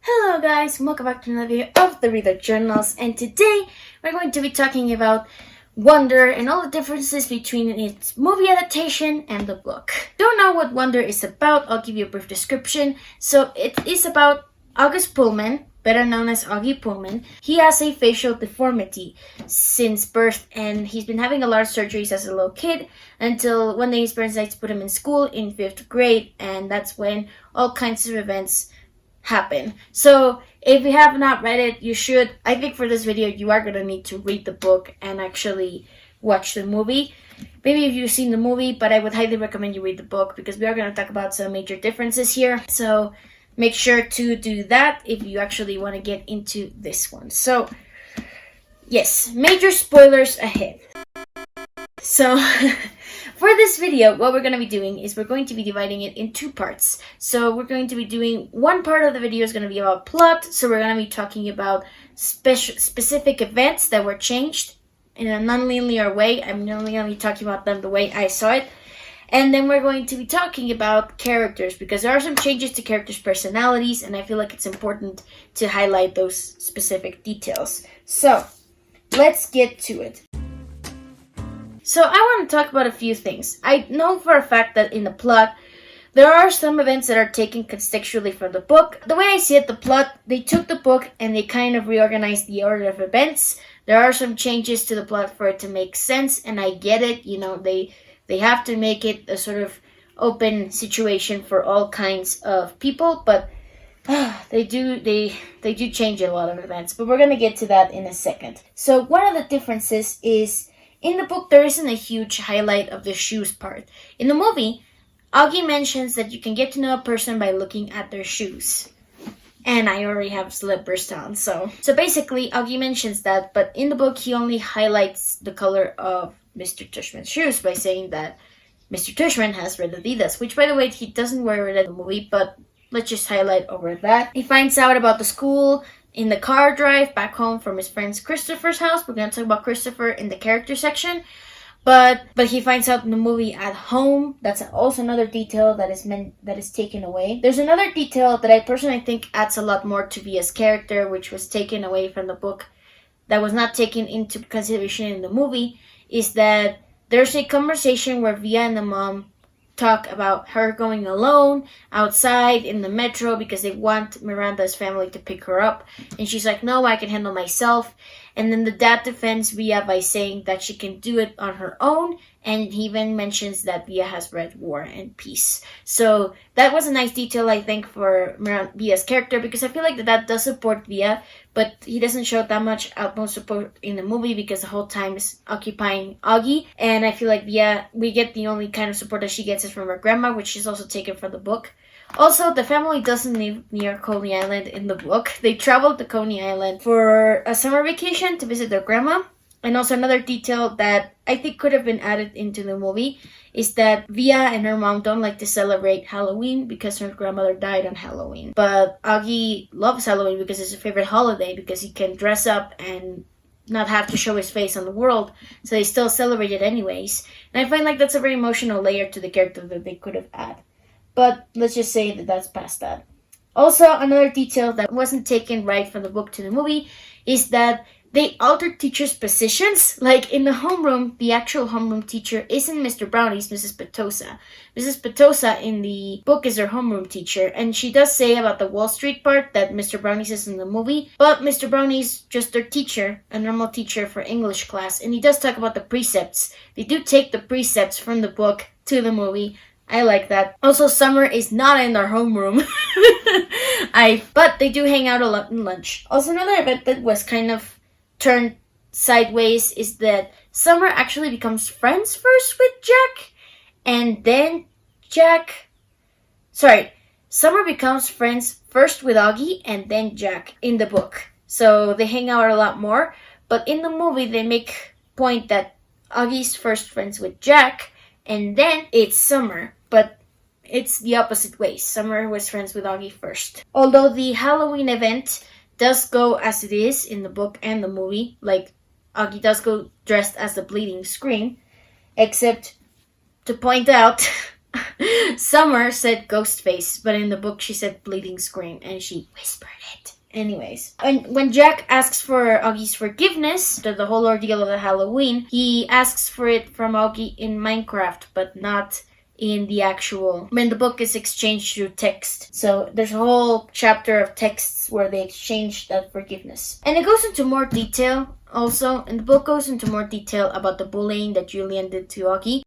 Hello guys, welcome back to another video of the Reader Journals, and today we're going to be talking about Wonder and all the differences between its movie adaptation and the book. Don't know what Wonder is about, I'll give you a brief description. So it is about August Pullman, better known as Augie Pullman. He has a facial deformity since birth, and he's been having a lot of surgeries as a little kid until one day his parents decided to put him in school in 5th grade, and that's when all kinds of events happen. So if you have not read it, you should. I think for this video you are going to need to read the book and actually watch the movie. Maybe if you've seen the movie, but I would highly recommend you read the book because we are going to talk about some major differences here. So make sure to do that if you actually want to get into this one. So yes, major spoilers ahead. So for this video, what we're going to be doing is we're going to be dividing it in two parts. So we're going to be doing one part of the video is going to be about plot. So we're going to be talking about specific events that were changed in a non-linear way. I'm only going to be talking about them the way I saw it. And then we're going to be talking about characters because there are some changes to characters' personalities, and I feel like it's important to highlight those specific details. So let's get to it. So I want to talk about a few things. I know for a fact that in the plot, there are some events that are taken contextually from the book. The way I see it, the plot, they took the book and they kind of reorganized the order of events. There are some changes to the plot for it to make sense, and I get it. You know, they have to make it a sort of open situation for all kinds of people, but they do change a lot of events. But we're going to get to that in a second. So one of the differences is, in the book, there isn't a huge highlight of the shoes part. In the movie, Augie mentions that you can get to know a person by looking at their shoes. And I already have slippers on, so basically, Augie mentions that, but in the book, he only highlights the color of Mr. Tushman's shoes by saying that Mr. Tushman has red Adidas, which, by the way, he doesn't wear red in the movie, but let's just highlight over that. He finds out about the school in the car drive back home from his friend Christopher's house. We're going to talk about Christopher in the character section. But he finds out in the movie at home. That's also another detail that is taken away. There's another detail that I personally think adds a lot more to Via's character, which was taken away from the book, that was not taken into consideration in the movie, is that there's a conversation where Via and the mom talk about her going alone outside in the metro because they want Miranda's family to pick her up, and she's like, no, I can handle myself. And then the dad defends Via by saying that she can do it on her own, and he even mentions that Via has read War and Peace. So that was a nice detail, I think, for Via's character, because I feel like the dad does support Via, but he doesn't show that much utmost support in the movie because the whole time is occupying Augie. And I feel like Via, we get the only kind of support that she gets is from her grandma, which is also taken from the book. Also, the family doesn't live near Coney Island in the book. They traveled to Coney Island for a summer vacation to visit their grandma. And also another detail that I think could have been added into the movie is that Via and her mom don't like to celebrate Halloween because her grandmother died on Halloween. But Augie loves Halloween because it's his favorite holiday, because he can dress up and not have to show his face on the world. So they still celebrate it anyways. And I find like that's a very emotional layer to the character that they could have added. But let's just say that that's past that. Also, another detail that wasn't taken right from the book to the movie is that they altered teachers' positions. Like in the homeroom, the actual homeroom teacher isn't Mr. Brownie's, Mrs. Petosa. Mrs. Petosa in the book is her homeroom teacher, and she does say about the Wall Street part that Mr. Brownie's is in the movie, but Mr. Brownie's just their teacher, a normal teacher for English class, and he does talk about the precepts. They do take the precepts from the book to the movie. I like that. Also, Summer is not in their homeroom. But they do hang out a lot in lunch. Also, another event that was kind of turned sideways is that Summer actually becomes friends first with Jack, and then Summer becomes friends first with Augie and then Jack in the book. So they hang out a lot more. But in the movie, they make point that Augie's first friends with Jack, and then it's Summer. But it's the opposite way. Summer was friends with Augie first. Although the Halloween event does go as it is in the book and the movie, like Augie does go dressed as the Bleeding Scream, except to point out Summer said ghost face, but in the book she said bleeding scream, and she whispered it. Anyways, and when Jack asks for Augie's forgiveness, the whole ordeal of the Halloween, he asks for it from Augie in Minecraft, but not in the actual, when the book is exchanged through text. So there's a whole chapter of texts where they exchange that forgiveness. And it goes into more detail also, and the book goes into more detail about the bullying that Julian did to Augie.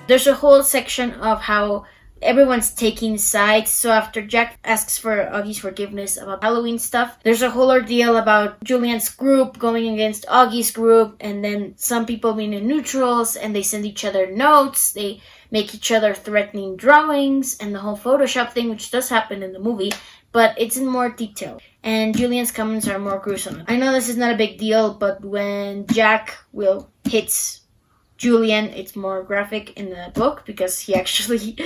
There's a whole section of how everyone's taking sides. So after Jack asks for Augie's forgiveness about Halloween stuff, there's a whole ordeal about Julian's group going against Augie's group, and then some people being in neutrals, and they send each other notes, they make each other threatening drawings, and the whole Photoshop thing, which does happen in the movie, but it's in more detail. And Julian's comments are more gruesome. I know this is not a big deal, but when Jack hits Julian, it's more graphic in the book because he actually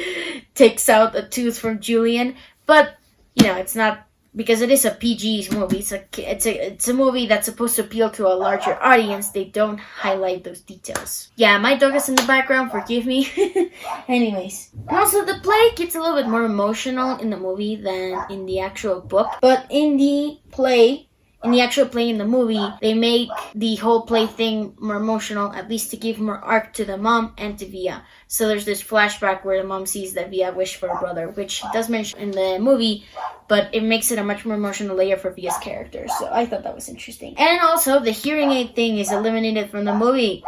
takes out a tooth from Julian. But it's not, because it is a PG movie. It's a movie that's supposed to appeal to a larger audience. They don't highlight those details. Yeah, my dog is in the background. Forgive me. Anyways, and also the play gets a little bit more emotional in the movie than in the actual book. But in the actual play in the movie, they make the whole play thing more emotional, at least to give more arc to the mom and to Via. So there's this flashback where the mom sees that Via wished for a brother, which he does mention in the movie, but it makes it a much more emotional layer for Via's character. So I thought that was interesting. And also, the hearing aid thing is eliminated from the movie.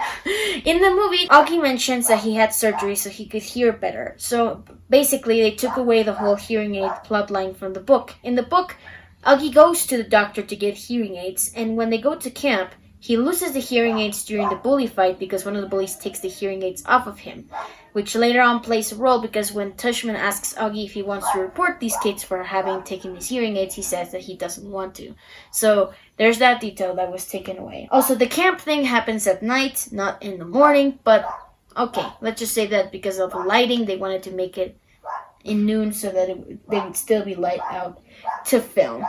In the movie, Augie mentions that he had surgery so he could hear better. So basically, they took away the whole hearing aid plotline from the book. In the book, Augie goes to the doctor to get hearing aids, and when they go to camp, he loses the hearing aids during the bully fight because one of the bullies takes the hearing aids off of him, which later on plays a role because when Tushman asks Augie if he wants to report these kids for having taken his hearing aids, he says that he doesn't want to. So there's that detail that was taken away. Also, the camp thing happens at night, not in the morning, but okay, let's just say that because of the lighting, they wanted to make it in noon so that they would still be light out to film.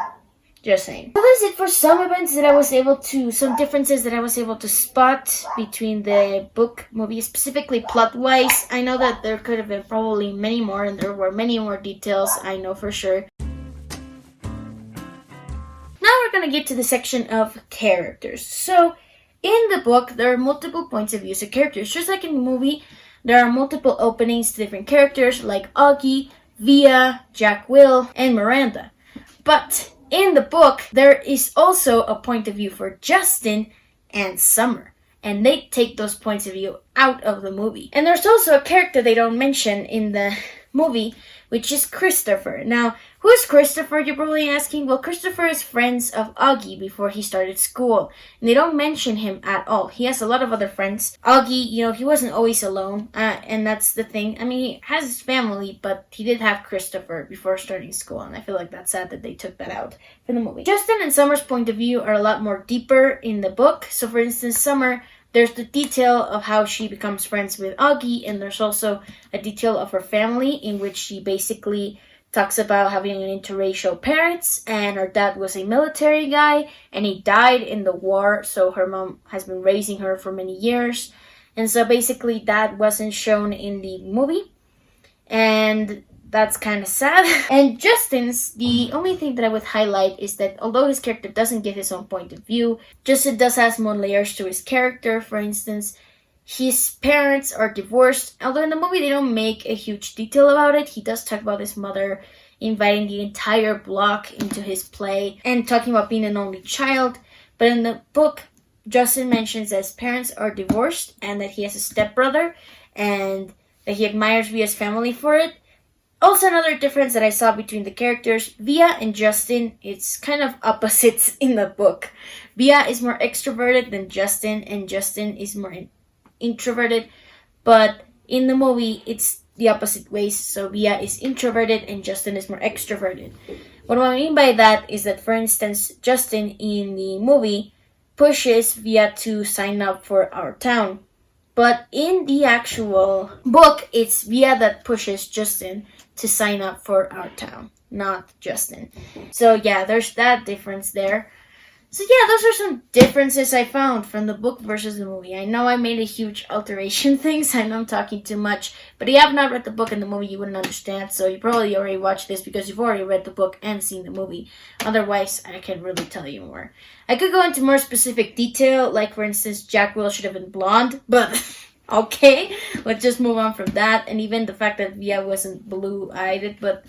Just saying. So that's it for some events that I was able to, some differences that I was able to spot between the book, movie, specifically plot-wise. I know that there could have been probably many more, and there were many more details, I know for sure. Now we're going to get to the section of characters. So, in the book, there are multiple points of view of characters. Just like in the movie, there are multiple openings to different characters like Augie, Via, Jack Will, and Miranda. But in the book, there is also a point of view for Justin and Summer. And they take those points of view out of the movie. And there's also a character they don't mention in the movie, which is Christopher. Now, who's Christopher, you're probably asking? Well, Christopher is friends of Augie before he started school. And they don't mention him at all. He has a lot of other friends. Augie, he wasn't always alone. And that's the thing. I mean, he has his family, but he did have Christopher before starting school. And I feel like that's sad that they took that out from the movie. Justin and Summer's point of view are a lot more deeper in the book. So, for instance, Summer, there's the detail of how she becomes friends with Augie, and there's also a detail of her family in which she basically talks about having an interracial parents, and her dad was a military guy, and he died in the war, so her mom has been raising her for many years. And so basically that wasn't shown in the movie, and that's kind of sad. And Justin's, the only thing that I would highlight is that although his character doesn't give his own point of view, Justin does have more layers to his character. For instance, his parents are divorced. Although in the movie they don't make a huge detail about it, he does talk about his mother inviting the entire block into his play and talking about being an only child. But in the book, Justin mentions that his parents are divorced and that he has a stepbrother and that he admires Via's family for it. Also, another difference that I saw between the characters, Via and Justin, it's kind of opposites in the book. Via is more extroverted than Justin, and Justin is more introverted. But in the movie, it's the opposite ways. So Via is introverted and Justin is more extroverted. What I mean by that is that, for instance, Justin in the movie pushes Via to sign up for our town. But in the actual book, it's Via that pushes Justin to sign up for our town, not Justin. So yeah, there's that difference there. So yeah, those are some differences I found from the book versus the movie. I know I made a huge alteration things. I know I'm talking too much, but if you have not read the book and the movie, you wouldn't understand. So you probably already watched this because you've already read the book and seen the movie. Otherwise, I can't really tell you more. I could go into more specific detail, like for instance, Jack Will should have been blonde, but okay, let's just move on from that. And even the fact that Via wasn't blue-eyed, but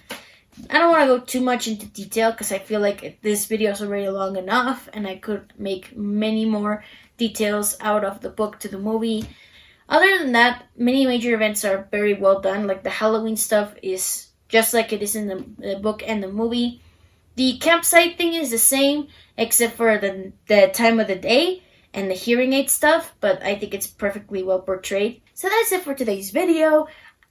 I don't want to go too much into detail because I feel like this video is already long enough and I could make many more details out of the book to the movie. Other than that, many major events are very well done. Like the Halloween stuff is just like it is in the book and the movie. The campsite thing is the same except for the time of the day and the hearing aid stuff, but I think it's perfectly well portrayed. So that's it for today's video.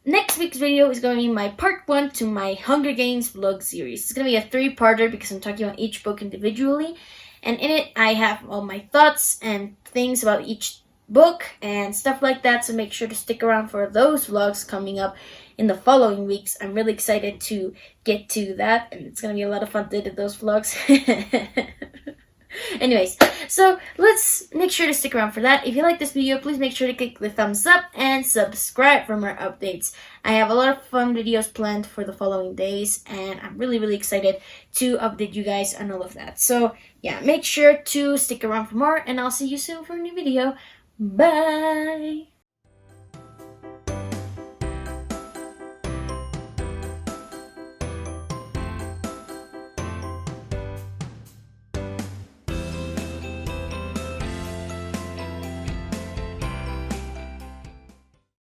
Next week's video is going to be my part 1 to my Hunger Games vlog series. It's going to be a 3-parter because I'm talking about each book individually. And in it, I have all my thoughts and things about each book and stuff like that. So make sure to stick around for those vlogs coming up in the following weeks. I'm really excited to get to that. And it's going to be a lot of fun to edit those vlogs. Anyways, so let's make sure to stick around for that. If you like this video, please make sure to click the thumbs up and subscribe for more updates. I have a lot of fun videos planned for the following days, and I'm really excited to update you guys on all of that. So yeah, make sure to stick around for more, and I'll see you soon for a new video. Bye!